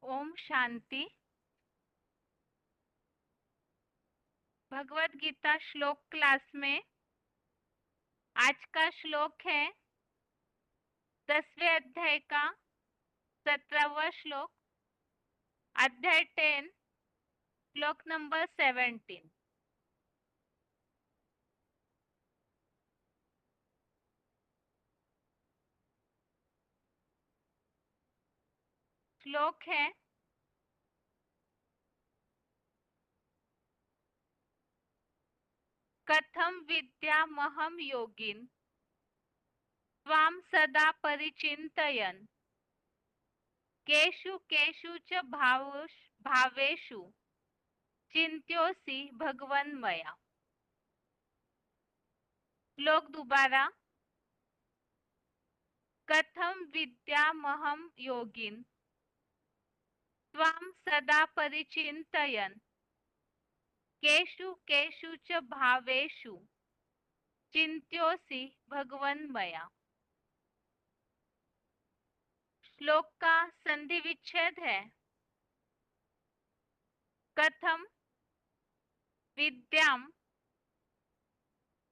ओम शांति। भगवत गीता श्लोक क्लास में आज का श्लोक है 10वें अध्याय का 17वां श्लोक, अध्याय 10, श्लोक नंबर 17। श्लोक है, कथम विद्यामहं योगिन् त्वां सदा परिचिन्तयन् केषु केषु च भावेषु चिन्त्योऽसि भगवन्मया। श्लोक दोबारा, कथम विद्यामहं योगिन् त्वां सदा परिचिन्तयन् केषु केषु च भावेषु चिन्त्योऽसि भगवन्मया। श्लोक का संधि विच्छेद है, कथम विद्याम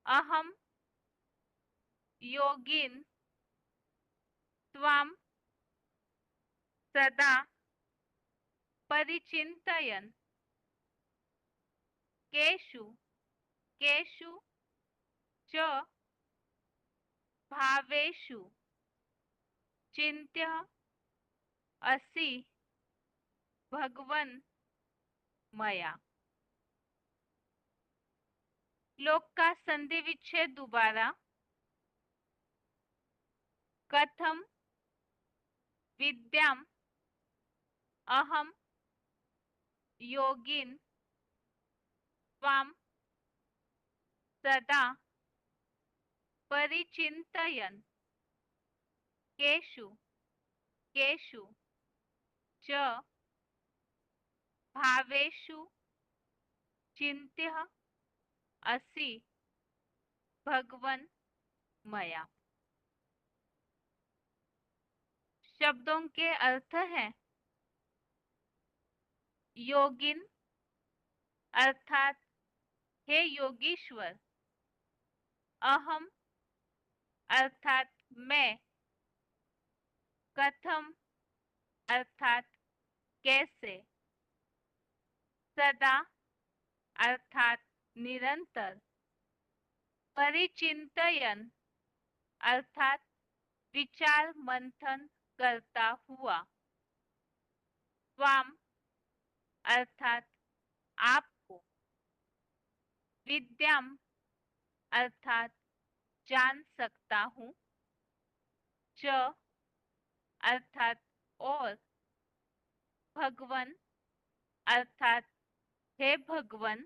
अहम योगिन त्वाम सदा परिचिन्तयन् केषु केषु च भावेषु चिन्त्य असि भगवन् मया। श्लोक का संधि विच्छेद दोबारा, कथम विद्याम अहम योगिन त्वाम सदा परिचिन्तयन् केषु केषु च भावेषु चिन्त्य असि भगवन् मया। शब्दों के अर्थ है, योगिन अर्थात हे योगीश्वर, अहम अर्थात मैं, कथम अर्थात कैसे, सदा अर्थात निरंतर, परिचिंतयन अर्थात विचार मंथन करता हुआ, त्वाम अर्थात आपको, विद्याम अर्थात जान सकता हूँ, च अर्थात और, भगवन अर्थात हे भगवन,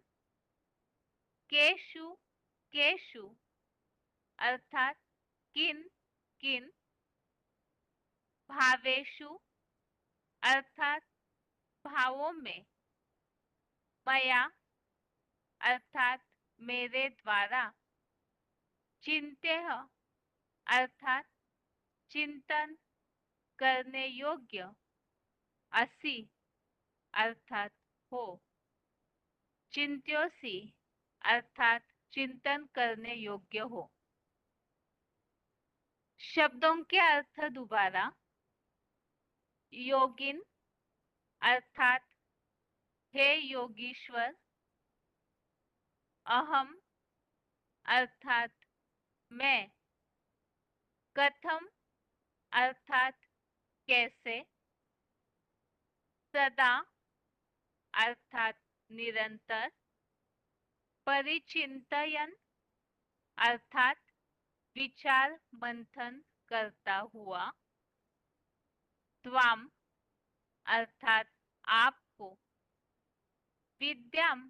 केशु केशु अर्थात किन किन, भावेशु अर्थात भावों में, मया अर्थात मेरे द्वारा, चिंत्य अर्थात चिंतन करने योग्य, असि अर्थात हो, चिंत्योसी अर्थात चिंतन करने योग्य हो। शब्दों के अर्थ दोबारा, योगिन अर्थात हे योगीश्वर, अहम अर्थात मैं, कथम अर्थात कैसे, सदा अर्थात निरंतर, परिचिंतयन अर्थात विचार मंथन करता हुआ, त्वाम अर्थात आपको, विद्याम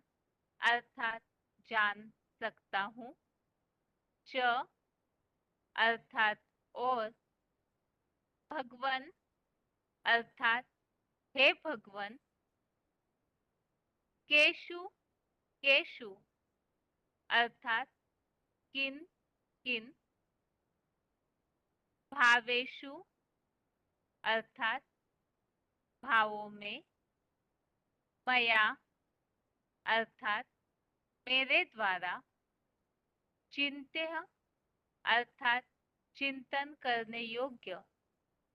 अर्थात जान सकता हूँ, च अर्थात और, भगवन अर्थात हे भगवन, केशु केशु अर्थात किन किन, भावेशु अर्थात भावों में मया अर्थात मेरे द्वारा चिंत्य अर्थात चिंतन करने योग्य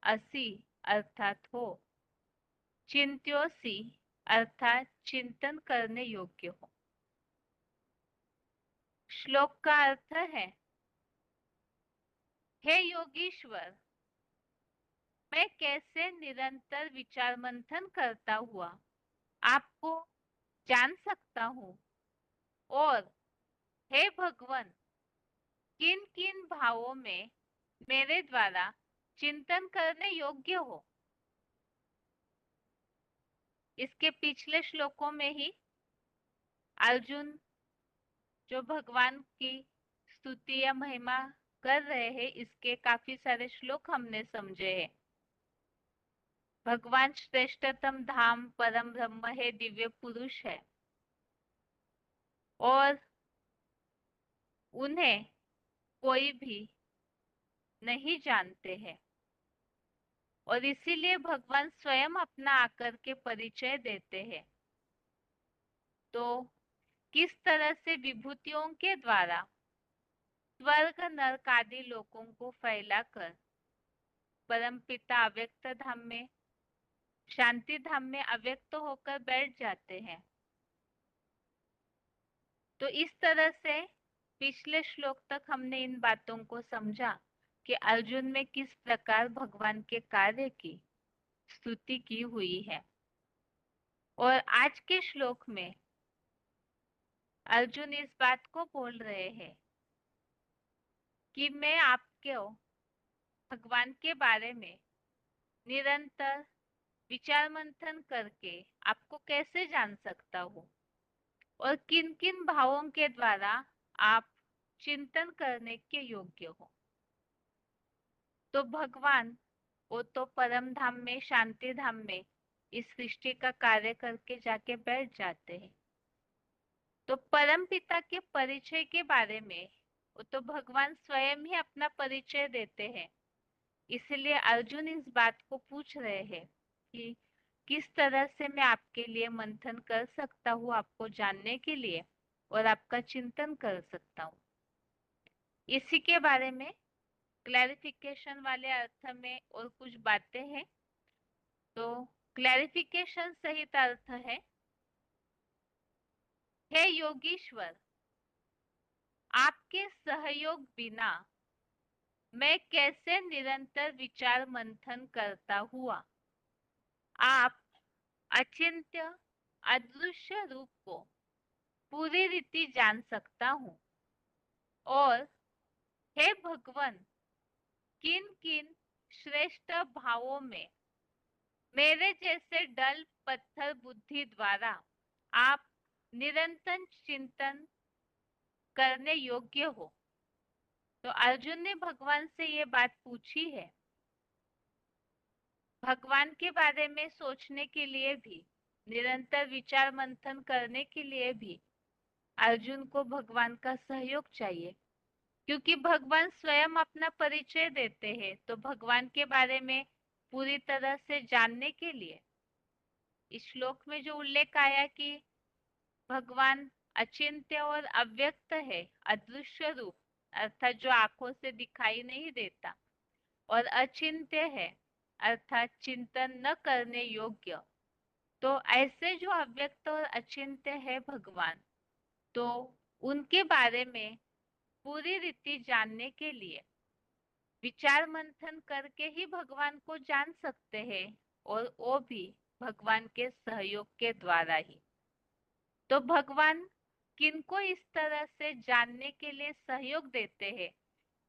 असि अर्थात हो चिंत्योसी अर्थात चिंतन करने योग्य हो। श्लोक का अर्थ है, हे योगीश्वर, मैं कैसे निरंतर विचार मंथन करता हुआ आपको जान सकता हूँ, और हे भगवान, किन किन भावों में मेरे द्वारा चिंतन करने योग्य हो। इसके पिछले श्लोकों में ही अर्जुन जो भगवान की स्तुति या महिमा कर रहे हैं, इसके काफी सारे श्लोक हमने समझे हैं। भगवान श्रेष्ठतम धाम परम ब्रह्म है, दिव्य पुरुष है, और उन्हें कोई भी नहीं जानते हैं, और इसीलिए भगवान स्वयं अपना आकर के परिचय देते हैं। तो किस तरह से विभूतियों के द्वारा स्वर्ग नरक आदि लोकों को फैलाकर परम पिता अव्यक्त धाम में, शांति धाम में अव्यक्त होकर बैठ जाते हैं। तो इस तरह से पिछले श्लोक तक हमने इन बातों को समझा कि अर्जुन में किस प्रकार भगवान के कार्य की स्तुति की हुई है। और आज के श्लोक में अर्जुन इस बात को बोल रहे हैं कि मैं आपको भगवान के बारे में निरंतर विचार मंथन करके आपको कैसे जान सकता हूँ, और किन किन भावों के द्वारा आप चिंतन करने के योग्य हो। तो भगवान वो तो परम धाम में, शांति धाम में इस सृष्टि का कार्य करके जाके बैठ जाते हैं। तो परम पिता के परिचय के बारे में वो तो भगवान स्वयं ही अपना परिचय देते हैं। इसलिए अर्जुन इस बात को पूछ रहे हैं कि किस तरह से मैं आपके लिए मंथन कर सकता हूँ, आपको जानने के लिए, और आपका चिंतन कर सकता हूँ। इसी के बारे में क्लैरिफिकेशन वाले अर्थ में और कुछ बातें हैं। तो क्लैरिफिकेशन सहित अर्थ है, हे योगीश्वर, आपके सहयोग बिना मैं कैसे निरंतर विचार मंथन करता हुआ आप अचिंत्य अदृश्य रूप को पूरी रीति जान सकता हूँ, और हे भगवान, किन किन श्रेष्ठ भावों में मेरे जैसे डल पत्थर बुद्धि द्वारा आप निरंतर चिंतन करने योग्य हो। तो अर्जुन ने भगवान से ये बात पूछी है। भगवान के बारे में सोचने के लिए भी, निरंतर विचार मंथन करने के लिए भी अर्जुन को भगवान का सहयोग चाहिए, क्योंकि भगवान स्वयं अपना परिचय देते हैं। तो भगवान के बारे में पूरी तरह से जानने के लिए इस श्लोक में जो उल्लेख आया कि भगवान अचिंत्य और अव्यक्त है, अदृश्य रूप अर्थात जो आंखों से दिखाई नहीं देता, और अचिंत्य है अर्थात चिंतन न करने योग्य। तो ऐसे जो अव्यक्त और अचिंत्य है भगवान, तो उनके बारे में पूरी रीति जानने के लिए विचार मंथन करके ही भगवान को जान सकते हैं, और वो भी भगवान के सहयोग के द्वारा ही। तो भगवान किनको इस तरह से जानने के लिए सहयोग देते हैं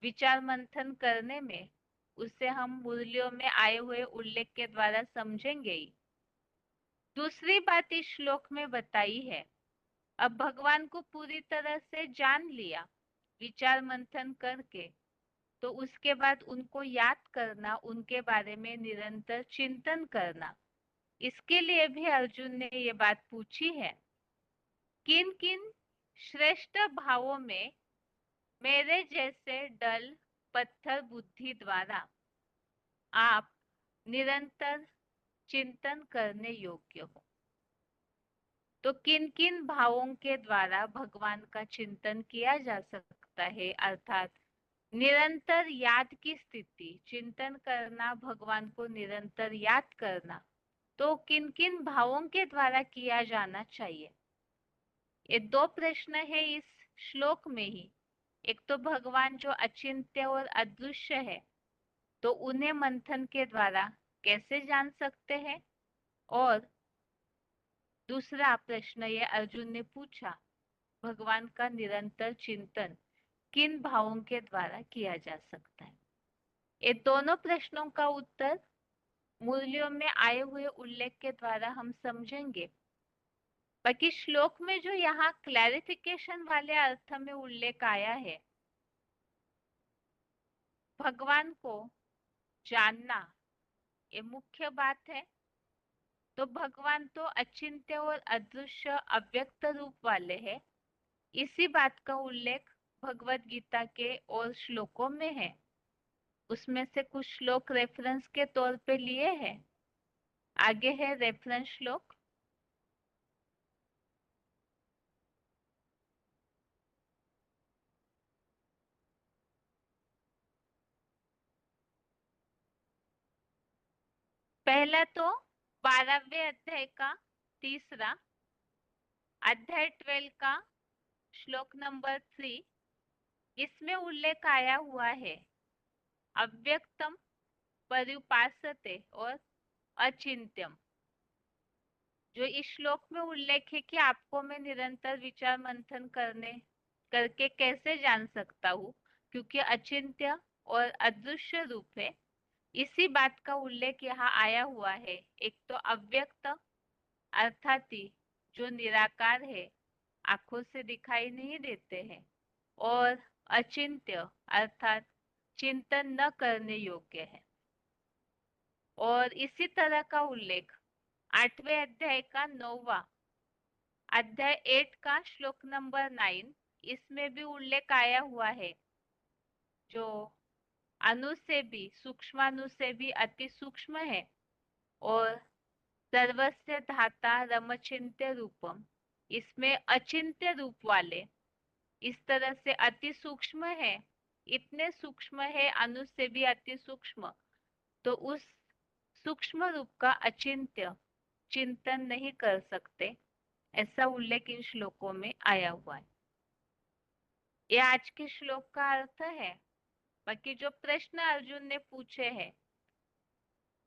विचार मंथन करने में, उसे हम मुरलियों में आए हुए उल्लेख के द्वारा समझेंगे ही। दूसरी बात इस श्लोक में बताई है, अब भगवान को पूरी तरह से जान लिया विचार मंथन करके, तो उसके बाद उनको याद करना, उनके बारे में निरंतर चिंतन करना, इसके लिए भी अर्जुन ने ये बात पूछी है, किन किन श्रेष्ठ भावों में मेरे जैसे डल पत्थर बुद्धि द्वारा आप निरंतर चिंतन करने योग्य हो। तो किन किन भावों के द्वारा भगवान का चिंतन किया जा सकता है, अर्थात निरंतर याद की स्थिति, चिंतन करना, भगवान को निरंतर याद करना, तो किन किन भावों के द्वारा किया जाना चाहिए। ये दो प्रश्न है इस श्लोक में ही। एक तो भगवान जो अचिंत्य और अदृश्य है, तो उन्हें मंथन के द्वारा कैसे जान सकते हैं, और दूसरा प्रश्न ये अर्जुन ने पूछा, भगवान का निरंतर चिंतन किन भावों के द्वारा किया जा सकता है। ये दोनों प्रश्नों का उत्तर मूल्यों में आए हुए उल्लेख के द्वारा हम समझेंगे। बाकी श्लोक में जो यहाँ क्लैरिफिकेशन वाले अर्थ में उल्लेख आया है, भगवान को जानना, ये मुख्य बात है। तो भगवान तो अचिंत्य और अदृश्य अव्यक्त रूप वाले हैं। इसी बात का उल्लेख भगवत गीता के और श्लोकों में है। उसमें से कुछ श्लोक रेफरेंस के तौर पे लिए हैं। आगे है रेफरेंस श्लोक। पहला तो 12वें अध्याय का तीसरा, अध्याय 12 का श्लोक नंबर 3। इसमें उल्लेख आया हुआ है अव्यक्तम पर्युपासते और अचिंत्यम। जो इस श्लोक में उल्लेख है कि आपको मैं निरंतर विचार मंथन करके कैसे जान सकता हूँ, क्योंकि अचिंत्य और अदृश्य रूप है। इसी बात का उल्लेख यहाँ आया हुआ है। एक तो अव्यक्त अर्थात जो निराकार है, आंखों से दिखाई नहीं देते हैं, और अचिंत्य अर्थात चिंतन न करने योग्य है। और इसी तरह का उल्लेख 8वें अध्याय का 9वां अध्याय 8 का श्लोक नंबर 9, इसमें भी उल्लेख आया हुआ है। जो अणु से भी सूक्ष्माणु से भी अति सूक्ष्म है, और सर्वस्य धाता रमचिंत्य रूपम, इसमें अचिंत्य रूप वाले, इस तरह से अति सूक्ष्म है, इतने सूक्ष्म है अणु से भी अति सूक्ष्म, तो उस सूक्ष्म रूप का अचिंत्य चिंतन नहीं कर सकते, ऐसा उल्लेख इन श्लोकों में आया हुआ है। ये आज के श्लोक का अर्थ है। बाकी जो प्रश्न अर्जुन ने पूछे हैं,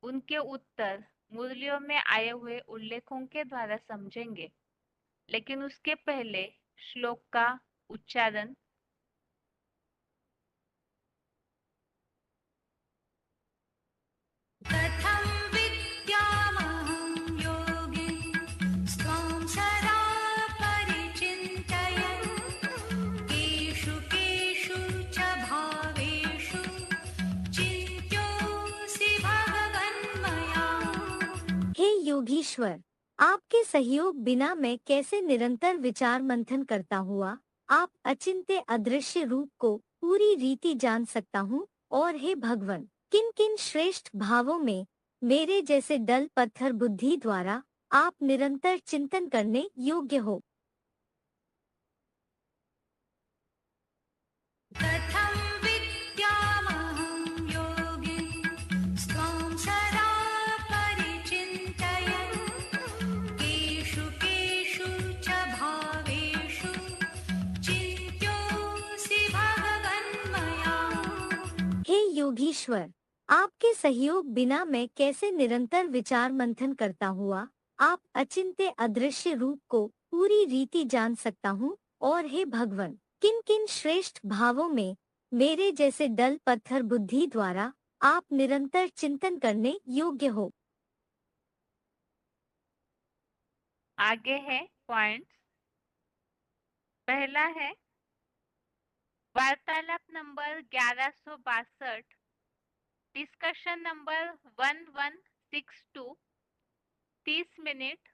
उनके उत्तर मुरलियों में आए हुए उल्लेखों के द्वारा समझेंगे। लेकिन उसके पहले श्लोक का उच्चारण। कथं विद्यामहं योगिन् त्वां सदा परिचिन्तयन् केषु केषु च भावेषु चिन्त्योऽसि भगवन्मया। हे योगीश्वर, आपके सहयोग बिना मैं कैसे निरंतर विचार मंथन करता हुआ आप अचिंत्य अदृश्य रूप को पूरी रीति जान सकता हूँ। और हे भगवन, किन किन श्रेष्ठ भावों में मेरे जैसे डल पत्थर बुद्धि द्वारा आप निरंतर चिंतन करने योग्य हो। कथं विद्यामहं योगिन् त्वां सदा परिचिन्तयन् केषु केषु च भावेषु चिन्त्योऽसि भगवन्मया। हे योगीश्वर, आपके सहयोग बिना मैं कैसे निरंतर विचार मंथन करता हुआ आप अचिंत्य अदृश्य रूप को पूरी रीति जान सकता हूँ। और हे भगवन, किन किन श्रेष्ठ भावों में मेरे जैसे डल पत्थर बुद्धि द्वारा आप निरंतर चिंतन करने योग्य हो। आगे है पॉइंट्स। पहला है वार्तालाप number 1162, discussion number 1162, 30 minute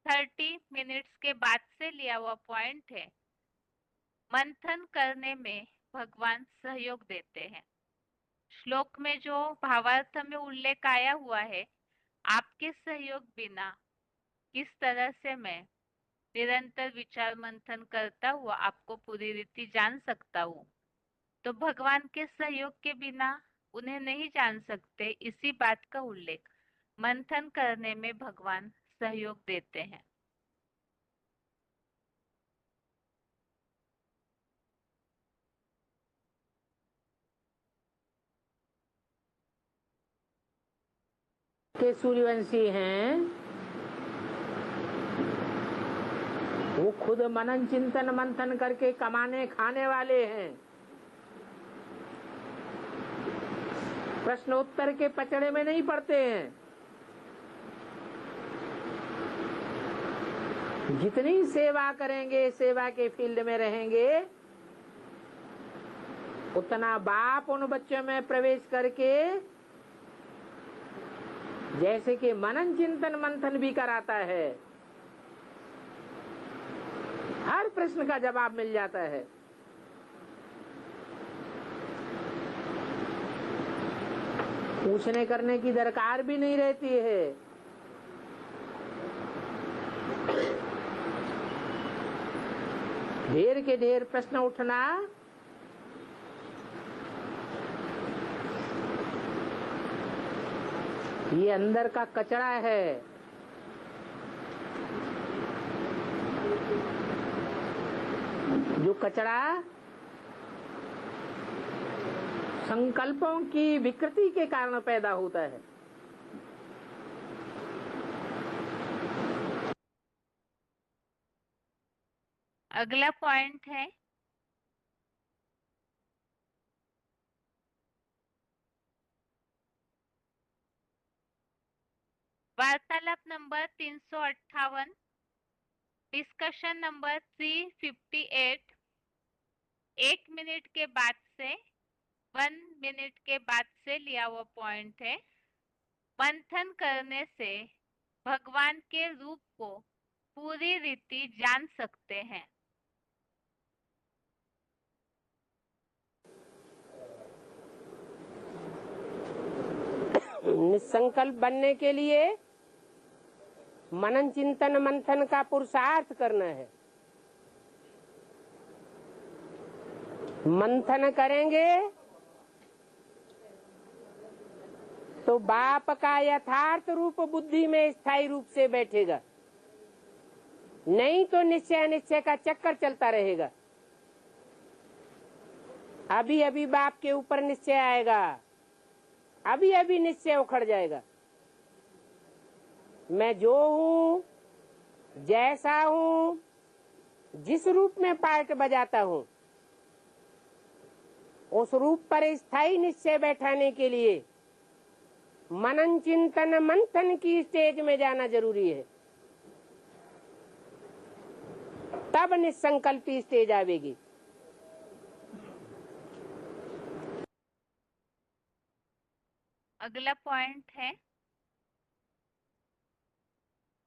30 minutes के बाद से लिया हुआ पॉइंट है। मंथन करने में भगवान सहयोग देते हैं। श्लोक में जो भावार्थ में उल्लेख आया हुआ है, आपके सहयोग बिना किस तरह से मैं निरंतर विचार मंथन करता हुआ आपको पूरी रीति जान सकता हूँ? तो भगवान के सहयोग के बिना उन्हें नहीं जान सकते। इसी बात का उल्लेख मंथन करने में भगवान सहयोग देते हैं। के सूर्यवंशी हैं, वो खुद मनन चिंतन मंथन करके कमाने खाने वाले हैं। प्रश्नोत्तर के पचड़े में नहीं पड़ते हैं। जितनी सेवा करेंगे, सेवा के फील्ड में रहेंगे, उतना बाप उन बच्चों में प्रवेश करके जैसे कि मनन चिंतन मंथन भी कराता है, हर प्रश्न का जवाब मिल जाता है। पूछने करने की दरकार भी नहीं रहती है। ढेर के ढेर प्रश्न उठना ये अंदर का कचरा है। जो कचरा संकल्पों की विकृति के कारण पैदा होता है। अगला पॉइंट है वार्तालाप नंबर 358, डिस्कशन नंबर 358। 1 मिनट के बाद से 1 मिनट के बाद से लिया हुआ पॉइंट है। मंथन करने से भगवान के रूप को पूरी रीति जान सकते हैं। निसंकल्प बनने के लिए मनन चिंतन मंथन का पुरुषार्थ करना है। मंथन करेंगे तो बाप का यथार्थ रूप बुद्धि में स्थायी रूप से बैठेगा, नहीं तो निश्चय अनिश्चय का चक्कर चलता रहेगा। अभी अभी बाप के ऊपर निश्चय आएगा, अभी अभी निश्चय उखड़ जाएगा। मैं जो हूँ, जैसा हूँ, जिस रूप में पार्ट बजाता हूँ, उस रूप पर स्थायी निश्चय बैठाने के लिए मनन चिंतन मंथन की स्टेज में जाना जरूरी है। तब निसंकल्पी स्टेज आवेगी। अगला पॉइंट है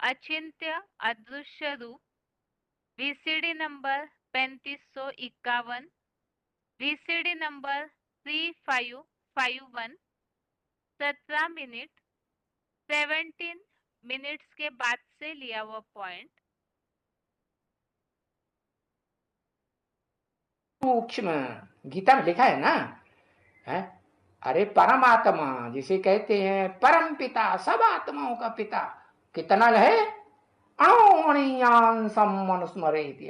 अचिंत्य अदृश्य रूप, VCD number 3551, VCD number 3551। 17 minute 17 minutes के बाद से लिया हुआ पॉइंट। सूक्ष्म गीता में लिखा है ना, है? अरे परमात्मा जिसे कहते हैं परम पिता, सब आत्माओं का पिता, कितना है? अणुअणीयांसम मनुस्मरेत्।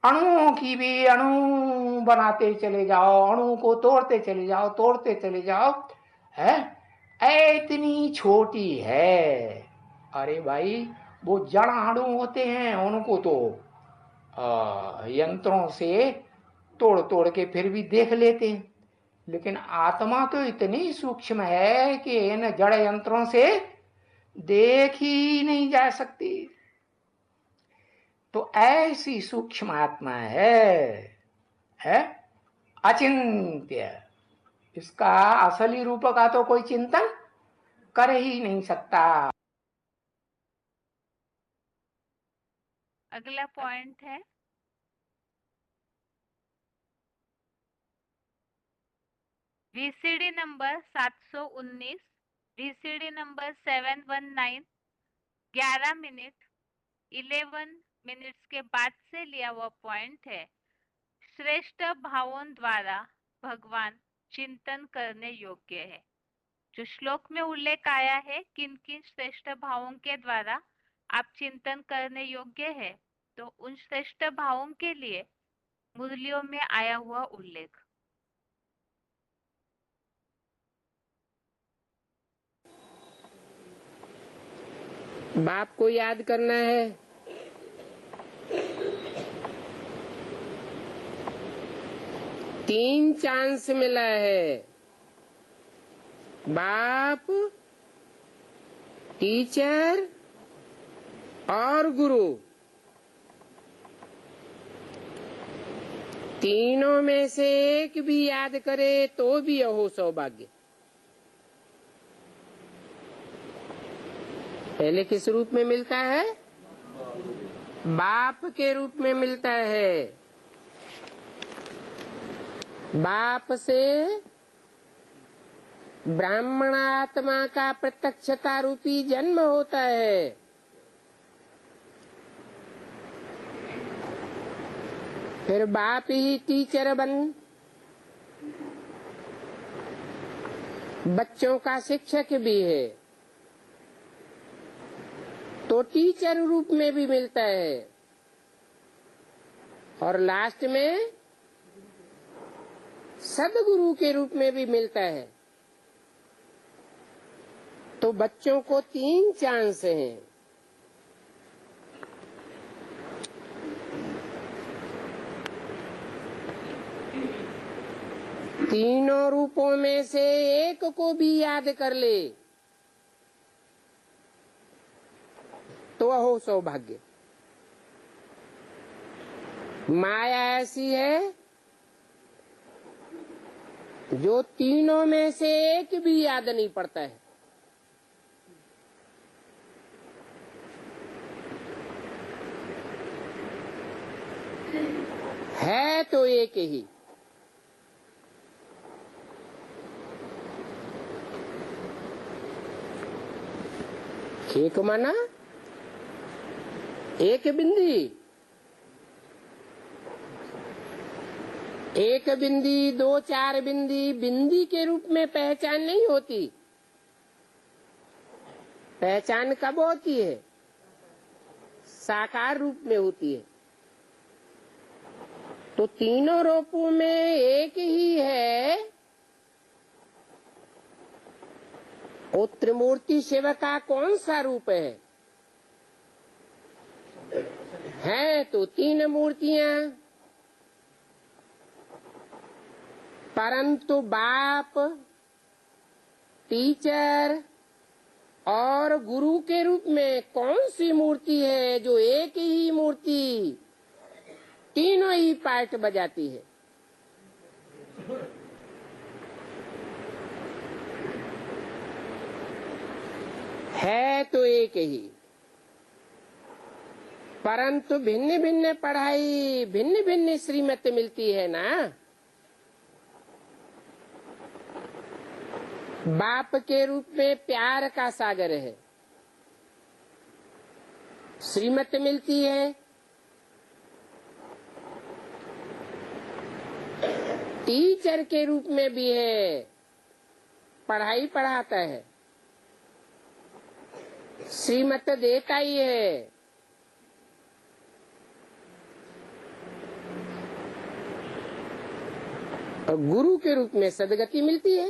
अणुओं की भी अणु बनाते चले जाओ, अणु को तोड़ते चले जाओ, तोड़ते चले जाओ, है? इतनी छोटी है। अरे भाई, वो जड़ अणु होते हैं, उनको तो यंत्रों से तोड़ तोड़ के फिर भी देख लेते हैं, लेकिन आत्मा तो इतनी सूक्ष्म है कि इन जड़ यंत्रों से देख ही नहीं जा सकती। तो ऐसी सूक्ष्म आत्मा है अचिंत्य। इसका असली रूप का तो कोई चिंतन कर ही नहीं सकता। अगला पॉइंट है VCD number 719, VCD number 719, 11 minute 11 minutes के बाद से लिया हुआ पॉइंट है। श्रेष्ठ भावों द्वारा भगवान चिंतन करने योग्य है। जो श्लोक में उल्लेख आया है, किन किन श्रेष्ठ भावों के द्वारा आप चिंतन करने योग्य है, तो उन श्रेष्ठ भावों के लिए मुरलियों में आया हुआ उल्लेख। बाप को याद करना है। तीन चांस मिला है, बाप, टीचर और गुरु। तीनों में से एक भी याद करे तो भी अहो सौभाग्य। पहले किस रूप में मिलता है? बाप के रूप में मिलता है। बाप से ब्राह्मण आत्मा का प्रत्यक्षता रूपी जन्म होता है। फिर बाप ही टीचर बन बच्चों का शिक्षक भी है, तो टीचर रूप में भी मिलता है। और लास्ट में सदगुरु के रूप में भी मिलता है। तो बच्चों को तीन चांस हैं। तीनों रूपों में से एक को भी याद कर ले तो हो सौभाग्य। माया ऐसी है जो तीनों में से एक भी याद नहीं पड़ता है तो एक ही। एक माना एक बिंदी, एक बिंदी, दो चार बिंदी, बिंदी के रूप में पहचान नहीं होती। पहचान कब होती है? साकार रूप में होती है। तो तीनों रूपों में एक ही है। वो त्रिमूर्ति शिव का कौन सा रूप है तो तीन मूर्तियां, परंतु बाप, टीचर और गुरु के रूप में कौन सी मूर्ति है जो एक ही मूर्ति तीनों ही पार्ट बजाती है तो एक ही, परंतु भिन्न भिन्न पढ़ाई, भिन्न भिन्न श्रीमत मिलती है ना। बाप के रूप में प्यार का सागर है, श्रीमत मिलती है। टीचर के रूप में भी है, पढ़ाई पढ़ाता है, श्रीमत देता ही है। और गुरु के रूप में सदगति मिलती है।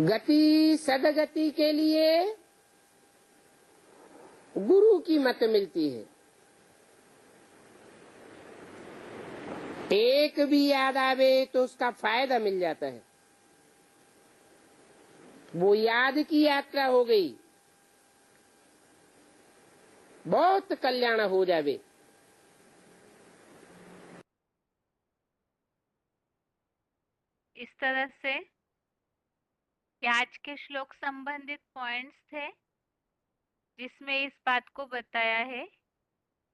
गति सदगति के लिए गुरु की मत मिलती है। एक भी याद आवे तो उसका फायदा मिल जाता है। वो याद की यात्रा हो गई, बहुत कल्याण हो जावे। इस तरह से ये आज के श्लोक संबंधित पॉइंट्स थे, जिसमें इस बात को बताया है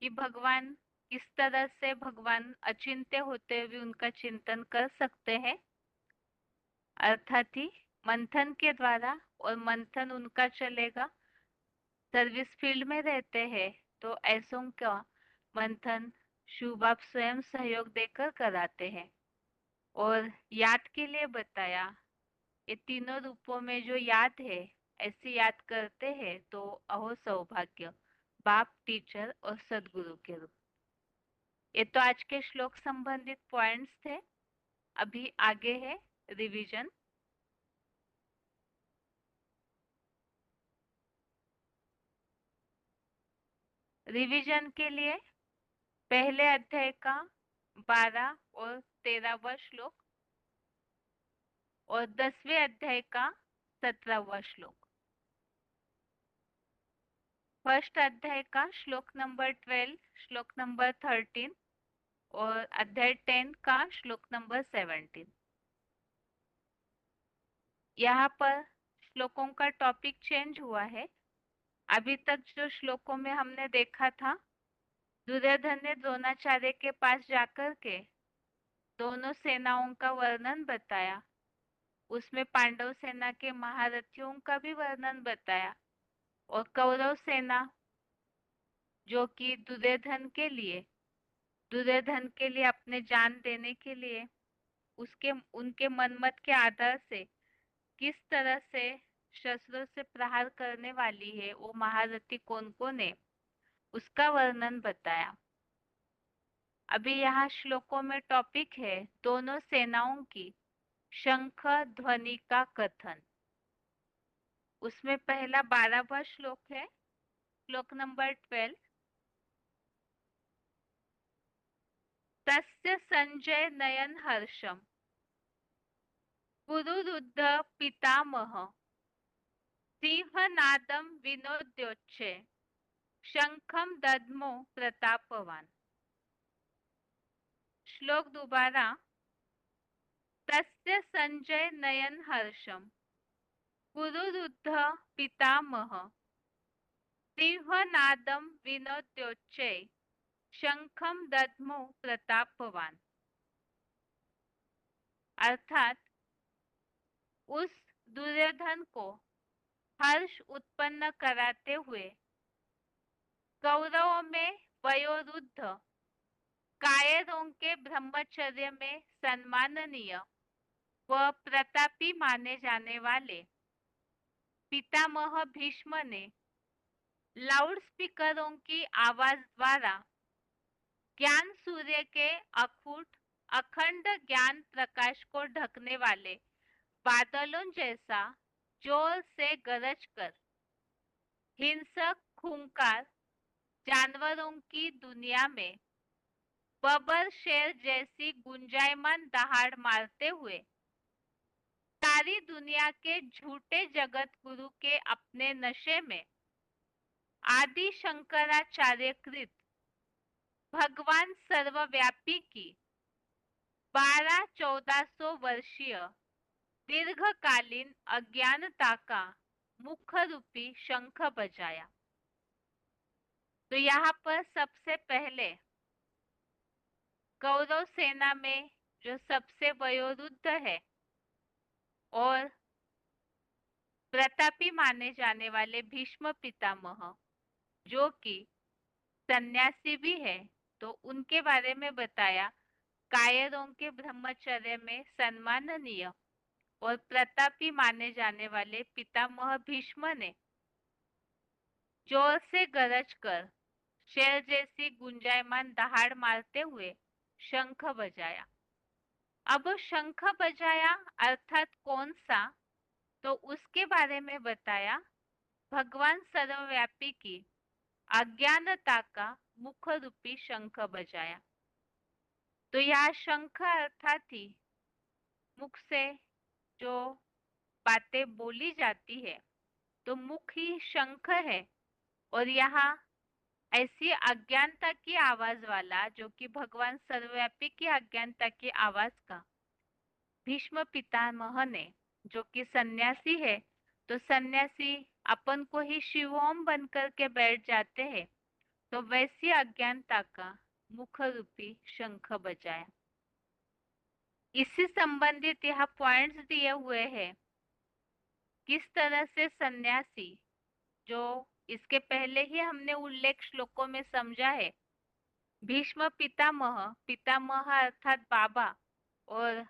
कि भगवान किस तरह से भगवान अचिंत्य होते हुए उनका चिंतन कर सकते हैं। अर्थात ही मंथन के द्वारा, और मंथन उनका चलेगा सर्विस फील्ड में रहते हैं तो ऐसों का मंथन शुभ आप स्वयं सहयोग देकर कराते हैं। और याद के लिए बताया, ये तीनों रूपों में जो याद है ऐसे याद करते हैं तो अहो सौभाग्य, बाप, टीचर और सदगुरु के रूप। ये तो आज के श्लोक संबंधित पॉइंट्स थे। अभी आगे है रिवीजन। रिवीजन के लिए पहले अध्याय का 12 और 13वां श्लोक और 10वें अध्याय का 17वां श्लोक। फर्स्ट अध्याय का श्लोक नंबर 12, श्लोक नंबर 13 और अध्याय 10 का श्लोक नंबर 17। यहाँ पर श्लोकों का टॉपिक चेंज हुआ है। अभी तक जो श्लोकों में हमने देखा था, दुर्योधन ने द्रोणाचार्य के पास जाकर के दोनों सेनाओं का वर्णन बताया, उसमें पांडव सेना के महारथियों का भी वर्णन बताया, और कौरव सेना जो कि दुर्योधन के लिए अपने जान देने के लिए उनके मनमत के आधार से किस तरह से शस्त्रों से प्रहार करने वाली है वो महारथी कौन कौन है, उसका वर्णन बताया। अभी यहाँ श्लोकों में टॉपिक है दोनों सेनाओं की शंख ध्वनि का कथन। उसमें पहला 12वां श्लोक है, श्लोक नंबर 12। तस्य संजय नयन हर्षम पुरुरुद्ध पितामह सिंहनादम विनोद्योच्चे शंखम दद्मो प्रतापवान। श्लोक दोबारा। तस्य संजय नयन हर्षम पुरुरुद्ध पितामह सिंहनादम विनोद्योच्चे शंखम दद्मो प्रतापवान। अर्थात उस दुर्योधन को हर्ष उत्पन्न कराते हुए कौरवों में वयोवृद्ध कायरों के ब्रह्मचर्य में सम्माननीय व प्रतापी माने जाने वाले पितामह भीष्म ने लाउड स्पीकरों की आवाज द्वारा ज्ञान सूर्य के अखंड ज्ञान प्रकाश को ढकने वाले बादलों जैसा जोर से गरज कर हिंसक खूंखार जानवरों की दुनिया में बबर शेर जैसी गुंजायमान दहाड़ मारते हुए सारी दुनिया के झूठे जगत गुरु के अपने नशे में आदि शंकराचार्यकृत भगवान सर्वव्यापी की 1200-1400 वर्षीय दीर्घकालीन अज्ञानता का मुख रूपी शंख बजाया। तो यहाँ पर सबसे पहले कौरव सेना में जो सबसे वयोवृद्ध है और प्रतापी माने जाने वाले भीष्म पितामह जो कि सन्यासी भी है, तो उनके बारे में बताया। कायरों के ब्रह्मचर्य में सम्माननीय और प्रतापी माने जाने वाले पितामह भीष्म ने जोर से गरज कर शेर जैसी गुंजायमान दहाड़ मारते हुए शंख बजाया। अब शंख बजाया अर्थात कौन सा, तो उसके बारे में बताया। भगवान सर्वव्यापी की अज्ञानता का मुख रूपी शंख बजाया। तो यह शंख अर्थात ही मुख से जो बातें बोली जाती है, तो मुख ही शंख है। और यहाँ ऐसी अज्ञानता की आवाज वाला जो कि भगवान सर्वव्यापी की अज्ञानता की आवाज का भीष्म पितामह ने, जो कि सन्यासी है, तो सन्यासी अपन को ही शिवोम बनकर के बैठ जाते हैं, तो वैसी अज्ञानता का मुख रूपी शंख बजाया। इससे संबंधित यहाँ पॉइंट्स दिए हुए हैं किस तरह से सन्यासी, जो इसके पहले ही हमने उल्लेख श्लोकों में समझा है, भीष्म पितामह, पितामह अर्थात बाबा, और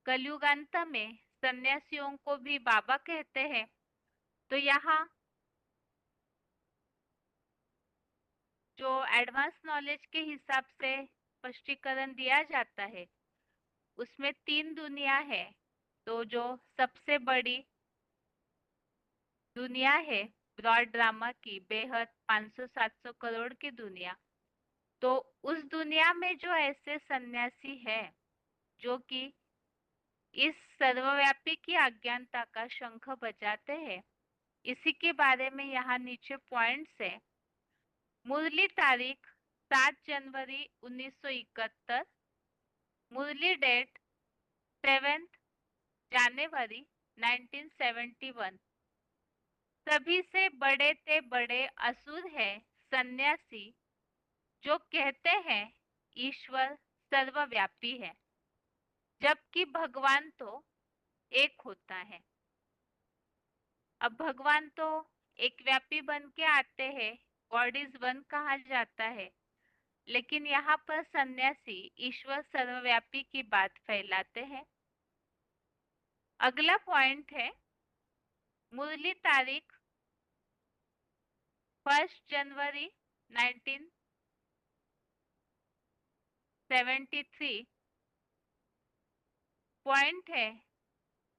कलयुगांत में सन्यासियों को भी बाबा कहते हैं। तो यहाँ जो एडवांस नॉलेज के हिसाब से स्पष्टीकरण दिया जाता है उसमें 3 दुनिया है। तो जो सबसे बड़ी दुनिया है ब्रॉड ड्रामा की, बेहद 500-700 करोड़ की दुनिया, तो उस दुनिया में जो ऐसे सन्यासी है जो कि इस सर्वव्यापी की अज्ञानता का शंख बजाते हैं, इसी के बारे में यहाँ नीचे पॉइंट्स है। मुरली तारीख 7 जनवरी 1971, मुरली डेट 7 जनवरी 1971। सभी से बड़े ते बड़े असुर है सन्यासी जो कहते हैं ईश्वर सर्वव्यापी है, जबकि भगवान तो एक होता है। अब भगवान तो एक व्यापी बन के आते हैं, गॉड इज वन कहा जाता है, लेकिन यहाँ पर सन्यासी ईश्वर सर्वव्यापी की बात फैलाते हैं। अगला पॉइंट है मुरली तारीख 1 जनवरी 1973। पॉइंट है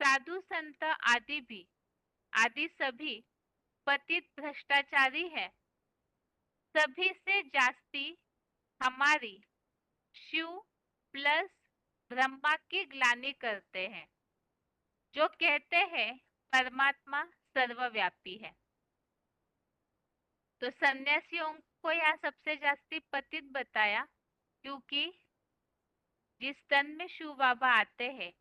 साधु संत आदि सभी पतित भ्रष्टाचारी है, सभी से जास्ती हमारी शिव प्लस ब्रह्मा की ग्लानि करते हैं, जो कहते हैं परमात्मा सर्वव्यापी है। तो सन्यासियों को यहाँ सबसे जास्ती पतित बताया, क्योंकि जिस तन में शिव बाबा आते हैं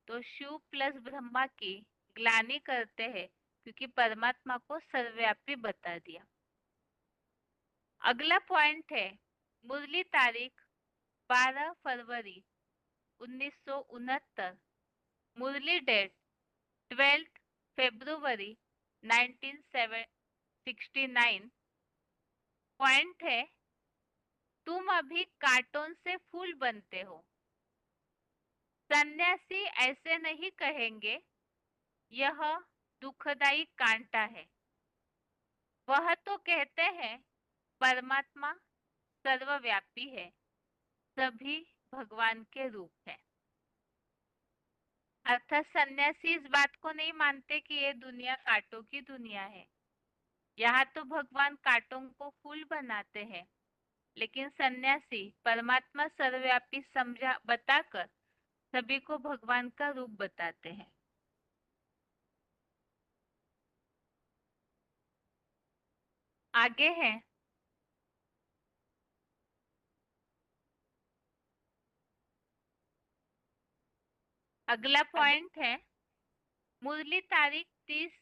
तो शिव प्लस ब्रह्मा की ग्लानि करते हैं, क्योंकि परमात्मा को सर्वव्यापी बता दिया। अगला पॉइंट है मुरली तारीख 12 फरवरी 1969, मुरली डेट 12 फरवरी 1969। पॉइंट है तुम अभी कार्टून से फूल बनते हो। सन्यासी ऐसे नहीं कहेंगे, यह दुखदाई कांटा है। वह तो कहते हैं परमात्मा सर्वव्यापी है, सभी भगवान के रूप है। अर्थात सन्यासी इस बात को नहीं मानते कि ये दुनिया कांटों की दुनिया है। यहाँ तो भगवान कांटों को फूल बनाते हैं, लेकिन सन्यासी परमात्मा सर्वव्यापी समझा बताकर सभी को भगवान का रूप बताते हैं। आगे है अगला पॉइंट है मुरली तारीख 30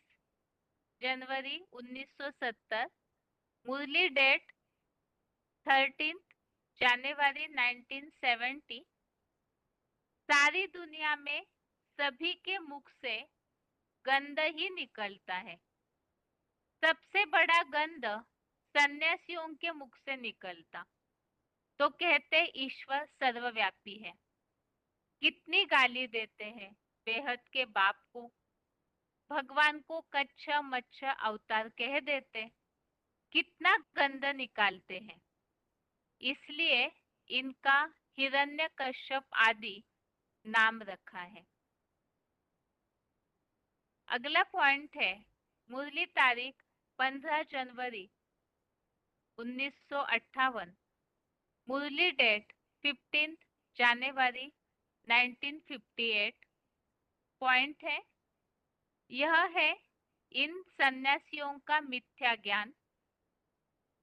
जनवरी 1970, मुरली डेट 13 जनवरी 1970। सारी दुनिया में सभी के मुख से गंध ही निकलता है। सबसे बड़ा गंध सन्यासियों के मुख से निकलता, तो कहते ईश्वर सर्वव्यापी है। कितनी गाली देते हैं बेहद के बाप को, भगवान को कच्चा मच्छा अवतार कह देते, कितना गंध निकालते हैं। इसलिए इनका हिरण्यकश्यप आदि नाम रखा है। अगला पॉइंट है मुरली तारीख 15 जनवरी 1958, मुरली डेट 15 जनवरी 1958। पॉइंट है यह है इन सन्यासियों का मिथ्या ज्ञान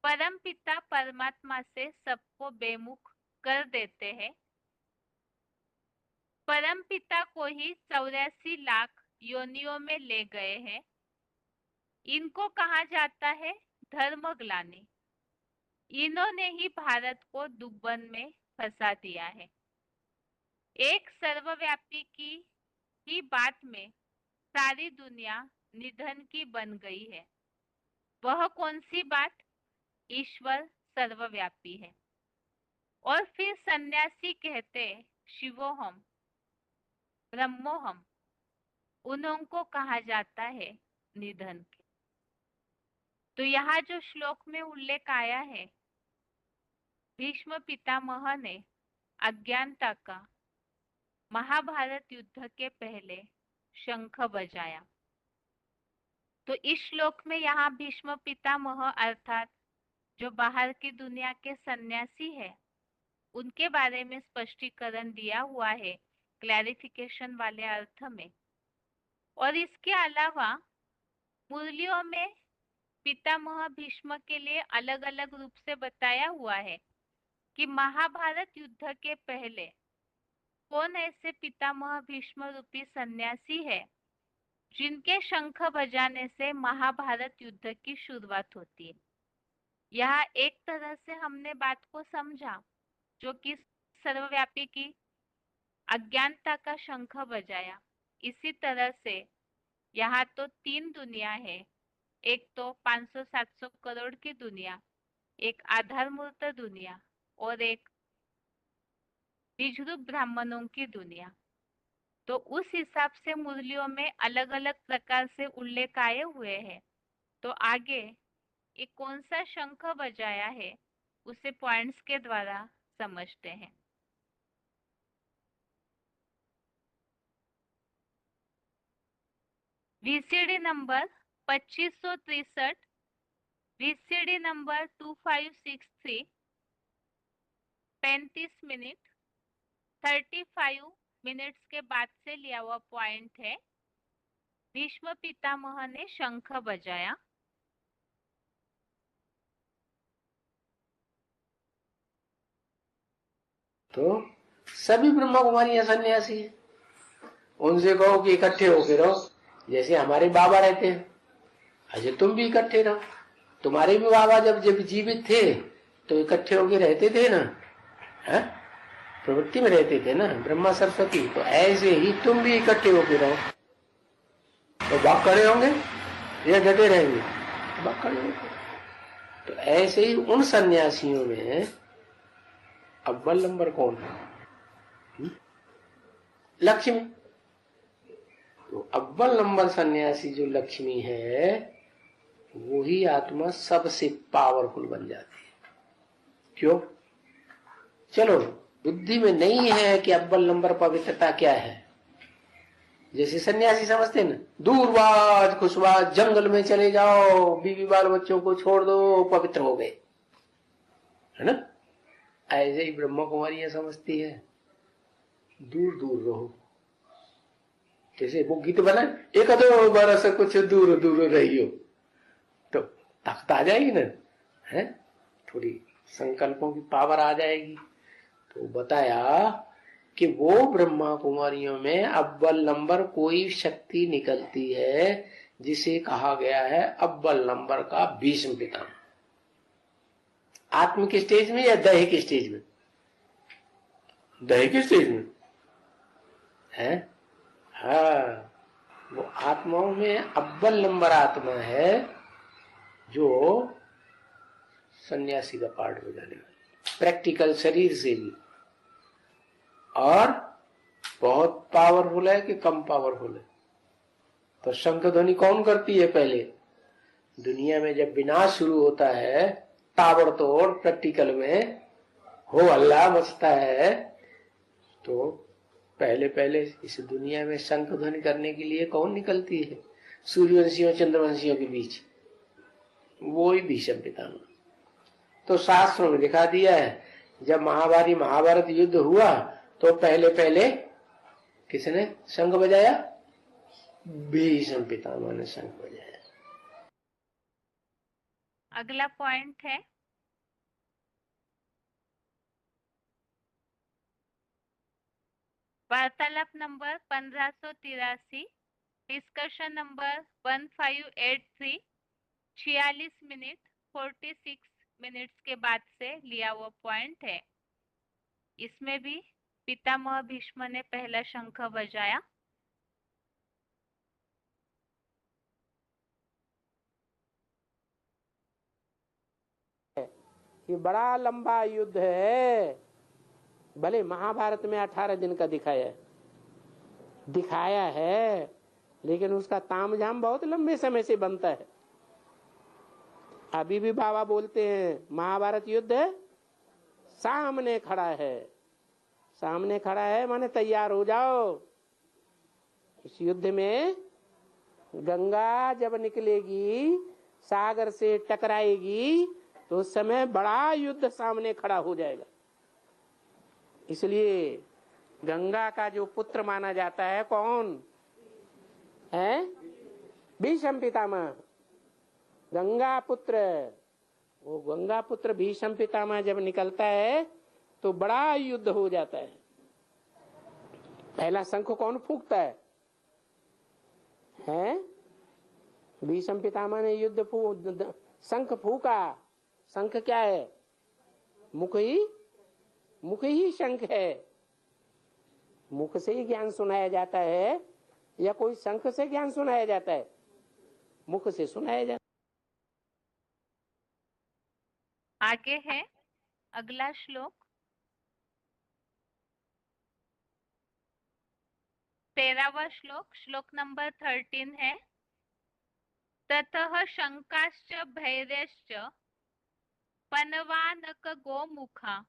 परमपिता परमात्मा से सबको बेमुख कर देते हैं। परमपिता को ही 84 लाख योनियों में ले गए हैं। इनको कहा जाता है धर्मग्लानि। इन्होंने ही भारत को दुब्बन में फंसा दिया है। एक सर्वव्यापी की ही बात में सारी दुनिया निधन की बन गई है। वह कौन सी बात? ईश्वर सर्वव्यापी है। और फिर सन्यासी कहते शिवोहम ब्रह्मोहम, उन्हों को कहा जाता है निधन के। तो यहाँ जो श्लोक में उल्लेख आया है, भीष्म पितामह ने अज्ञानता का महाभारत युद्ध के पहले शंख बजाया। तो इस श्लोक में यहाँ भीष्म पितामह अर्थात जो बाहर की दुनिया के सन्यासी है, उनके बारे में स्पष्टीकरण दिया हुआ है क्लैरिफिकेशन वाले अर्थ में। और इसके अलावा मुरलियों में पितामह भीष्म के लिए अलग अलग रूप से बताया हुआ है कि महाभारत युद्ध के पहले कौन ऐसे पितामह भीष्म रूपी सन्यासी है जिनके शंख बजाने से महाभारत युद्ध की शुरुआत होती है। यहाँ एक तरह से हमने बात को समझा, जो कि सर्वव्यापी की अज्ञानता का शंख बजाया। इसी तरह से यहाँ तो तीन दुनिया है, एक तो 500-700 करोड़ की दुनिया, एक आधार मूर्त दुनिया और एक बीजरूप ब्राह्मणों की दुनिया। तो उस हिसाब से मुरलियों में अलग अलग प्रकार से उल्लेख आए हुए हैं। तो आगे ये कौन सा शंख बजाया है उसे पॉइंट्स के द्वारा समझते हैं। VCD number 2563, VCD number 2563, 35 minute 35 minutes के बाद से लिया हुआ पॉइंट है। भीष्म पितामह ने शंख बजाया। तो सभी ब्रह्मा कुमारी सन्यासी है, उनसे कहो कि इकट्ठे होके रहो, जैसे हमारे बाबा रहते हैं। अजय तुम भी इकट्ठे रहो, तुम्हारे भी बाबा जब जब जीवित थे तो इकट्ठे होके रहते थे ना, है? प्रवृत्ति में रहते थे ना ब्रह्मा सरस्वती। तो ऐसे ही तुम भी इकट्ठे होके रहो। तो बात खड़े होंगे या डटे रहेंगे? बात खड़े होंगे। तो ऐसे ही उन सन्यासियों में अव्वल नंबर कौन है? लक्ष्मी। तो अव्वल नंबर सन्यासी जो लक्ष्मी है, वही आत्मा सबसे पावरफुल बन जाती है। क्यों? चलो बुद्धि में नहीं है कि अव्वल नंबर पवित्रता क्या है, जैसे सन्यासी समझते हैं ना, दूरबाज खुशबाज जंगल में चले जाओ, बीवी बाल बच्चों को छोड़ दो, पवित्र हो गए, है ना? ऐसे ही ब्रह्मा कुमारी समझती है, दूर दूर रहो। जैसे वो गीत बना, एक दो बरस कुछ दूर दूर रहियो, तो ताकत आ जाएगी ना, है? थोड़ी संकल्पों की पावर आ जाएगी। तो बताया कि वो ब्रह्मा कुमारियों में अव्वल नंबर कोई शक्ति निकलती है जिसे कहा गया है अव्वल नंबर का भीष्म पितामह। आत्म के स्टेज में या दैहिक स्टेज में? दैहिक स्टेज में है। हाँ, वो आत्माओं में अव्वल नंबर आत्मा है जो सन्यासी का पार्ट बजाने वाली, प्रैक्टिकल शरीर से भी। और बहुत पावरफुल है कि कम पावरफुल है? तो शंख ध्वनि कौन करती है पहले? दुनिया में जब विनाश शुरू होता है, ताबड़तोड़ प्रैक्टिकल में हो हल्ला मचता है, तो पहले पहले इस दुनिया में शंख ध्वनि करने के लिए कौन निकलती है? सूर्यवंशियों चंद्रवंशियों के बीच वो ही भीष्म पितामह। तो शास्त्रों में दिखा दिया है, जब महाभारत युद्ध हुआ तो पहले पहले किसने शंख बजाया? भीष्म पितामह ने शंख बजाया। अगला पॉइंट है वार्तालाप number 1583, discussion number 1583, 46 minute 46 minutes के बाद से लिया हुआ पॉइंट है। इसमें भी पितामह भीष्म ने पहला शंख बजाया। ये बड़ा लंबा युद्ध है, भले महाभारत में 18 दिन का दिखाया है, लेकिन उसका तामझाम बहुत लंबे समय से बनता है। अभी भी बाबा बोलते हैं महाभारत युद्ध सामने खड़ा है, सामने खड़ा है माने तैयार हो जाओ। इस युद्ध में गंगा जब निकलेगी, सागर से टकराएगी, तो उस समय बड़ा युद्ध सामने खड़ा हो जाएगा। इसलिए गंगा का जो पुत्र माना जाता है कौन है? भीष्म पितामह, गंगा पुत्र। वो गंगा पुत्र भीष्म पितामह जब निकलता है तो बड़ा युद्ध हो जाता है। पहला शंख कौन फूंकता है? भीष्म पितामह ने शंख फूंका। शंख क्या है? मुख ही शंख है। मुख से ही ज्ञान सुनाया जाता है या कोई शंख से ज्ञान सुनाया जाता है? मुख से सुनाया जाता है। आगे है अगला श्लोक, 13वां श्लोक, श्लोक नंबर 13 है। ततः शंकाश्च भैर्यश्च पनवानक गोमुखा